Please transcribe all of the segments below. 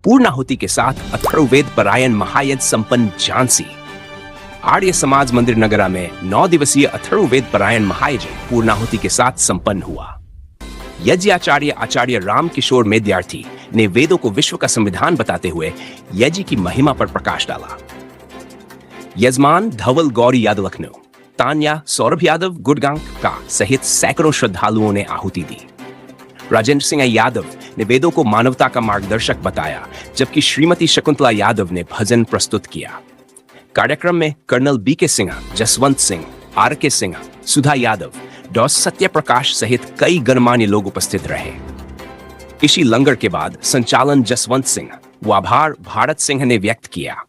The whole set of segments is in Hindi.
पूर्णाहुति के साथ अथर्ववेद परायण महायज्ञ संपन्न झांसी। आर्य समाज मंदिर नगरा में 9 दिवसीय अथर्ववेद परायण महायज्ञ पूर्णाहुति के साथ संपन्न हुआ। यज्ञ आचार्य राम किशोर मेद्यार्थी ने वेदों को विश्व का संविधान बताते हुए यज्ञ की महिमा पर प्रकाश डाला। यजमान धवल गौरी यादव लखनऊ, तान्या सौरभ यादव गुड़गांव का सहित सैकड़ों श्रद्धालुओं ने आहुति दी। राजेंद्र सिंह यादव ने वेदों को मानवता का मार्गदर्शक बताया, जबकि श्रीमती शकुंतला यादव ने भजन प्रस्तुत किया। कार्यक्रम में colonel B K Singh, Jaswant Singh, R K Singh, सुधा यादव, डॉ सत्य प्रकाश सहित कई गणमान्य लोग उपस्थित रहे। इसी लंगर के बाद संचालन जसवंत सिंह व आभार भारत सिंह ने व्यक्त किया।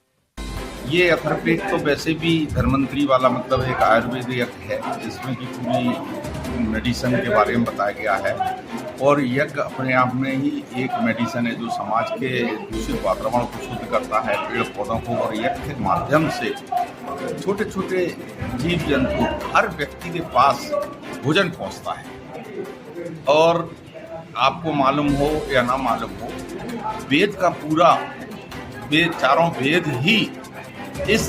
ये अथर्ववेद तो वैसे भी धन्वंतरी वाला मतलब एक आयुर्वेद यज्ञ है, जिसमें कि पूरी मेडिसिन के बारे में बताया गया है। और यज्ञ अपने आप में ही एक मेडिसिन है जो समाज के दूषित वातावरण को शुद्ध करता है, पेड़ पौधों को। और यज्ञ के माध्यम से छोटे छोटे जीव जंतु हर व्यक्ति के पास भोजन पहुंचता है। और आपको मालूम हो या ना मालूम हो, वेद का पूरा चारों वेद ही इस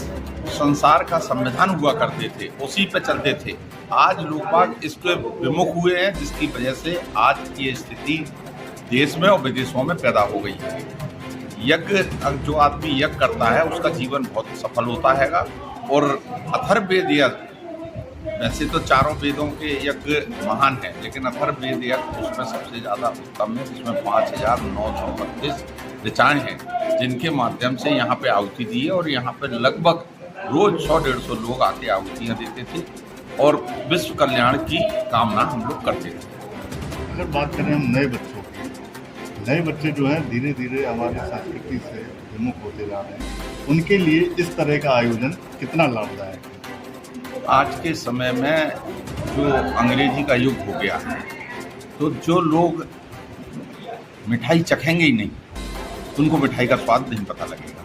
संसार का संविधान हुआ करते थे, उसी पे चलते थे। आज लोग बाग इस पे विमुख हुए हैं, जिसकी वजह से आज की स्थिति देश में और विदेशों में पैदा हो गई है। यज्ञ, जो आदमी यज्ञ करता है उसका जीवन बहुत सफल होता है। और अथर्ववेद यज्ञ, वैसे तो चारों वेदों के यज्ञ महान है, लेकिन अथर्ववेद यज्ञ उसमें सबसे ज़्यादा उत्तम है, जिसमें 5932 ऋचाएँ हैं, जिनके माध्यम से यहाँ पे आहुति दी है। और यहाँ पे लगभग रोज 100-150 लोग आके आहुतियाँ देते थे और विश्व कल्याण की कामना हम लोग करते थे। अगर बात करें हम नए बच्चों की, नए बच्चे जो हैं धीरे धीरे हमारी संस्कृति से विमुख होते जा रहे हैं, उनके लिए इस तरह का आयोजन कितना लाभदायक है? आज के समय में जो अंग्रेजी का युग हो गया है, तो जो लोग मिठाई चखेंगे ही नहीं, उनको मिठाई का स्वाद नहीं पता लगेगा।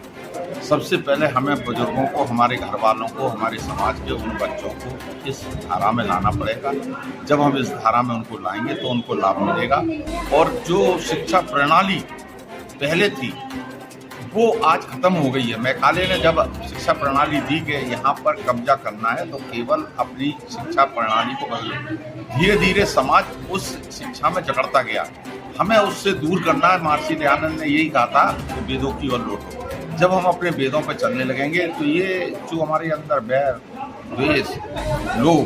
सबसे पहले हमें बुजुर्गों को, हमारे घर वालों को, हमारे समाज के उन बच्चों को इस धारा में लाना पड़ेगा। जब हम इस धारा में उनको लाएंगे तो उनको लाभ मिलेगा। और जो शिक्षा प्रणाली पहले थी वो आज खत्म हो गई है। मैकाले ने जब शिक्षा प्रणाली दी कि यहाँ पर कब्जा करना है, तो केवल अपनी शिक्षा प्रणाली को बदल, धीरे धीरे समाज उस शिक्षा में जकड़ता गया। हमें उससे दूर करना है। महर्षि दयानंद ने यही कहा था कि वेदों की ओर लौटो। जब हम अपने वेदों पर चलने लगेंगे तो ये जो हमारे अंदर बैर, द्वेष, लोभ,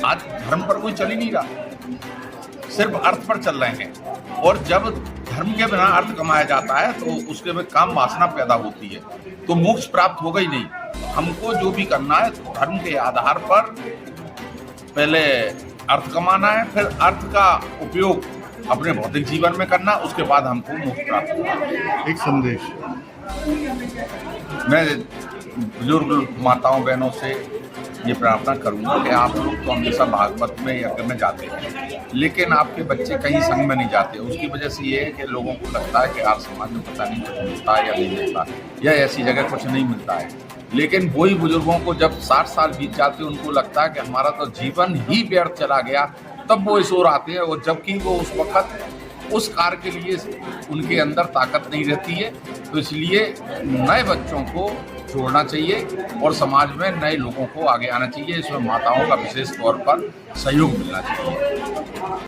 आज धर्म पर कोई चल ही नहीं रहा, सिर्फ अर्थ पर चल रहे हैं। और जब धर्म के बिना अर्थ कमाया जाता है तो उसके में काम वासना पैदा होती है, तो मोक्ष प्राप्त होगा ही नहीं। हमको जो भी करना है तो धर्म के आधार पर पहले अर्थ कमाना है, फिर अर्थ का उपयोग अपने भौतिक जीवन में करना, उसके बाद हमको मोक्ष प्राप्त होगा। एक संदेश मैं बुजुर्ग माताओं बहनों से ये प्रार्थना करूंगा कि आप लोग तो हमेशा भागवत में यज्ञ में जाते हैं, लेकिन आपके बच्चे कहीं संग में नहीं जाते। उसकी वजह से ये है कि लोगों को लगता है कि आर्य समाज में पता नहीं कुछ मिलता है या नहीं मिलता, या ऐसी जगह कुछ नहीं मिलता है। लेकिन वही बुजुर्गों को जब 60 साल बीत जाते हैं, उनको लगता है कि हमारा तो जीवन ही व्यर्थ चला गया, तब वो इस ओर आते हैं। और जबकि वो उस वक्त उस कार्य के लिए उनके अंदर ताकत नहीं रहती है। तो इसलिए नए बच्चों को जोड़ना चाहिए और समाज में नए लोगों को आगे आना चाहिए। इसमें माताओं का विशेष तौर पर सहयोग मिलना चाहिए।